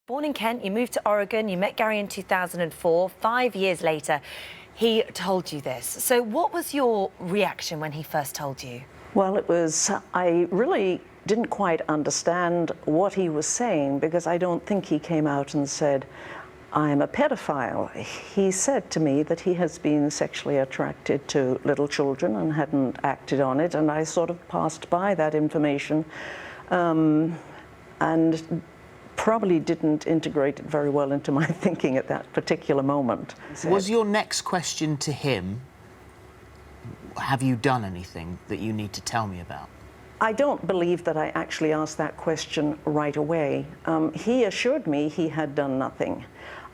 Born in Kent, you moved to Oregon, you met Gary in 2004. 5 years later, he told you this. So what was your reaction when he first told you? Well, I really didn't quite understand what he was saying, because I don't think he came out and said, I'm a pedophile. He said to me that he has been sexually attracted to little children and hadn't acted on it, and I sort of passed by that information and probably didn't integrate it very well into my thinking at that particular moment. Was your next question to him, have you done anything that you need to tell me about? I don't believe that I actually asked that question right away. He assured me he had done nothing.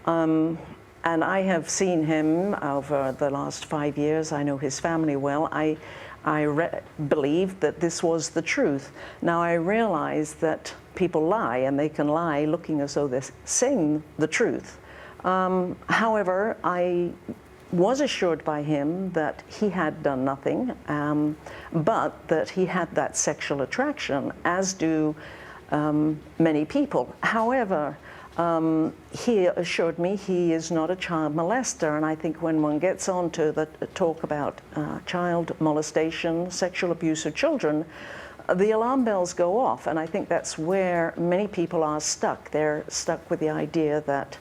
And I have seen him over the last 5 years. I know his family well. I believed that this was the truth. Now I realize that people lie, and they can lie looking as though they're saying the truth. However, I was assured by him that he had done nothing, but that he had that sexual attraction, as do many people. However, he assured me he is not a child molester, and I think when one gets on to the talk about child molestation, sexual abuse of children, the alarm bells go off, and I think that's where many people are stuck. They're stuck with the idea that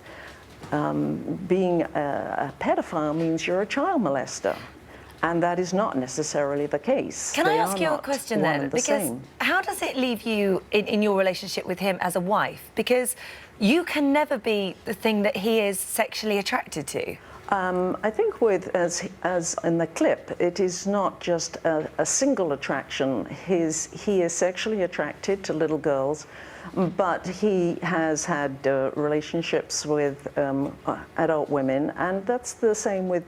being a pedophile means you're a child molester, and that is not necessarily the case. Can I ask you a question then? Because how does it leave you in your relationship with him as a wife? Because you can never be the thing that he is sexually attracted to. I think as in the clip, it is not just a single attraction. He is sexually attracted to little girls, but he has had relationships with adult women, and that's the same with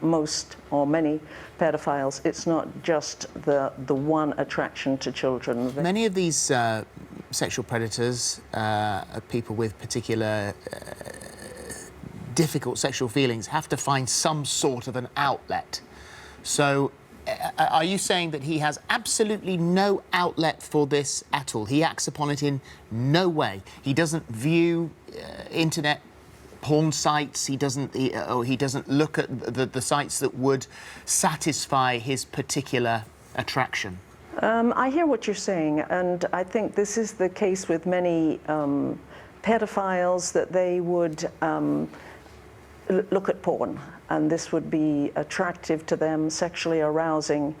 most or many pedophiles. It's not just the one attraction to children. Many of these sexual predators are people with particular difficult sexual feelings, have to find some sort of an outlet. So are you saying that he has absolutely no outlet for this at all? He acts upon it in no way? He doesn't view internet porn sites, he doesn't look at the sites that would satisfy his particular attraction? I hear what you're saying, and I think this is the case with many pedophiles, that they would look at porn, and this would be attractive to them, sexually arousing.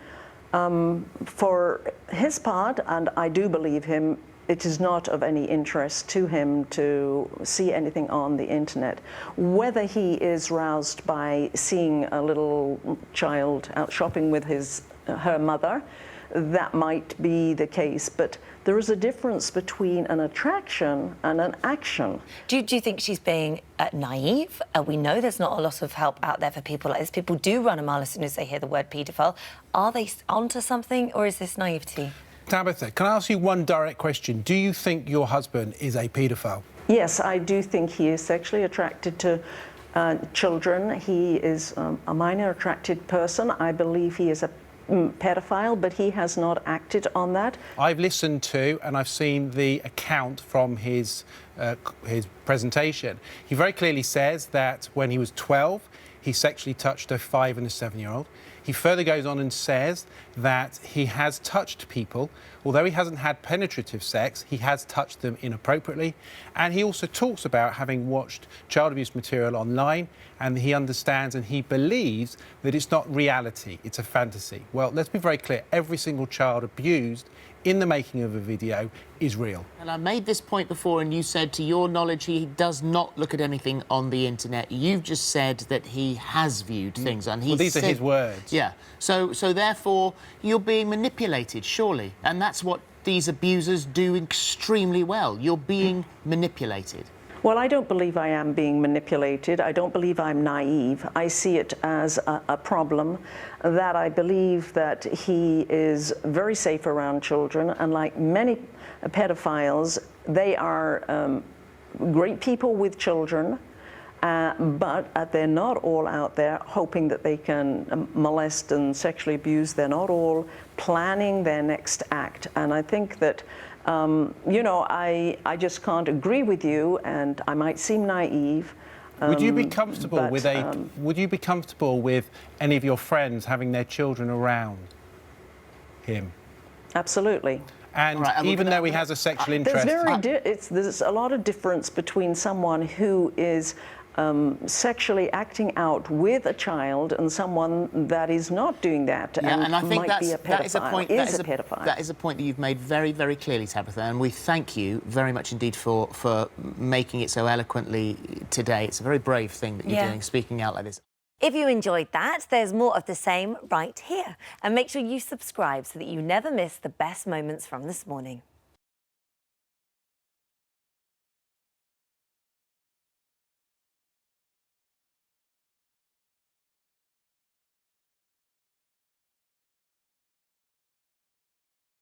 For his part, and I do believe him, it is not of any interest to him to see anything on the internet. Whether he is roused by seeing a little child out shopping with her mother, that might be the case, but there is a difference between an attraction and an action. Do you think she's being naive? We know there's not a lot of help out there for people like this. People do run a mile as soon as they hear the word paedophile. Are they onto something, or is this naivety? Tabitha, can I ask you one direct question? Do you think your husband is a paedophile? Yes, I do think he is sexually attracted to children. He is a minor attracted person. I believe he is a pedophile, but he has not acted on that. I've listened to and I've seen the account from his presentation. He very clearly says that when he was 12, he sexually touched a 5 and a 7-year-old. He further goes on and says that he has touched people. Although he hasn't had penetrative sex, he has touched them inappropriately. And he also talks about having watched child abuse material online, and he understands and he believes that it's not reality, it's a fantasy. Well, let's be very clear, every single child abused in the making of a video is real. And I made this point before, and you said, to your knowledge, he does not look at anything on the internet. You've just said that he has viewed things, and he. Well, these are his words. Yeah. So therefore, you're being manipulated, surely, and that's what these abusers do extremely well. You're being manipulated. Well, I don't believe I am being manipulated. I don't believe I'm naive. I see it as a problem, that I believe that he is very safe around children, and like many pedophiles, they are great people with children, but they're not all out there hoping that they can molest and sexually abuse. They're not all planning their next act, and I think that You know, I just can't agree with you, and I might seem naive. Would you be comfortable but, with Would you be comfortable with any of your friends having their children around him? Absolutely. And Right, even though he has a sexual interest, There's a lot of difference between someone who is sexually acting out with a child and someone that is not doing that and I think might be a pedophile. that is a point. That is a point that you've made very, very clearly, Tabitha, and we thank you very much indeed for making it so eloquently today. It's a very brave thing that you're doing, speaking out like this. If you enjoyed that, there's more of the same right here. And make sure you subscribe so that you never miss the best moments from this morning.